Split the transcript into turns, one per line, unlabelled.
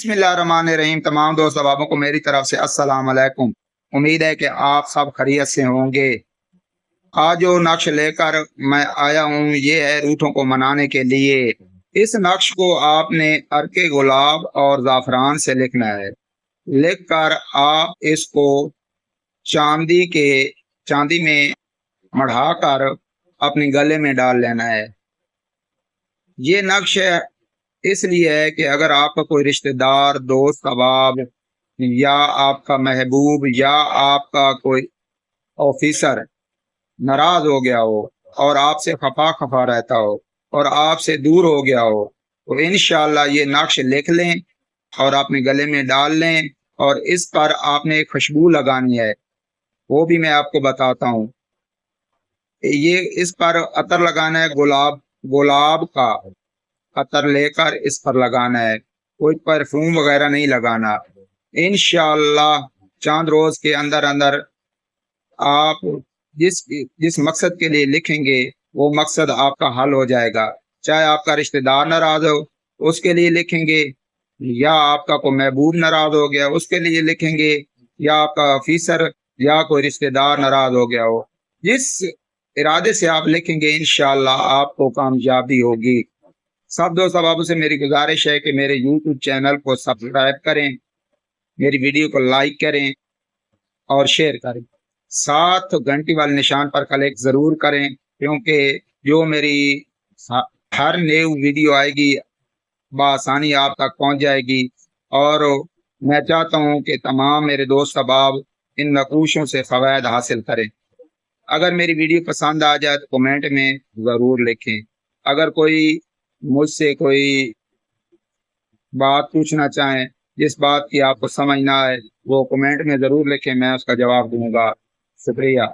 बिस्मिल्लाहिर्रहमानिर्रहीम। तमाम दोस्त अहबाबों को मेरी तरफ से अस्सलाम वालेकुम। उम्मीद है कि आप सब खैरियत से होंगे। आज जो नक्श लेकर मैं आया हूँ ये है रूठों को मनाने के लिए। इस नक्श को आपने अर्के गुलाब और ज़ाफ़रान से लिखना है। लिख कर आप इसको चांदी में मढ़ा कर अपने गले में डाल लेना है। ये नक्श इसलिए है कि अगर आपका कोई रिश्तेदार, दोस्त अहबाब या आपका महबूब या आपका कोई ऑफिसर नाराज हो गया हो और आपसे खफा खफा रहता हो और आपसे दूर हो गया हो तो इंशाअल्लाह ये नक्श लिख लें और अपने गले में डाल लें। और इस पर आपने एक खुशबू लगानी है, वो भी मैं आपको बताता हूँ। ये इस पर अतर लगाना है, गुलाब का अतर लेकर इस पर लगाना है, कोई परफ्यूम वगैरह नहीं लगाना। इंशाअल्लाह चांद रोज के अंदर अंदर आप जिस जिस मकसद के लिए लिखेंगे वो मकसद आपका हल हो जाएगा। चाहे आपका रिश्तेदार नाराज हो उसके लिए लिखेंगे, या आपका कोई महबूब नाराज हो गया उसके लिए लिखेंगे, या आपका ऑफिसर या कोई रिश्तेदार नाराज हो गया हो, जिस इरादे से आप लिखेंगे इंशाअल्लाह आपको कामयाबी होगी। सब दोस्त अहबाबों से मेरी गुजारिश है कि मेरे यूट्यूब चैनल को सब्सक्राइब करें, मेरी वीडियो को लाइक करें और शेयर करें। साथ घंटी वाले निशान पर क्लिक जरूर करें, क्योंकि जो मेरी हर न्यू वीडियो आएगी बआसानी आप तक पहुंच जाएगी। और मैं चाहता हूं कि तमाम मेरे दोस्त अहबाब इन नकूशों से फ़वायद हासिल करें। अगर मेरी वीडियो पसंद आ जाए तो कमेंट में ज़रूर लिखें। अगर कोई मुझसे कोई बात पूछना चाहें जिस बात की आपको समझ ना आए वो कमेंट में ज़रूर लिखें, मैं उसका जवाब दूंगा। शुक्रिया।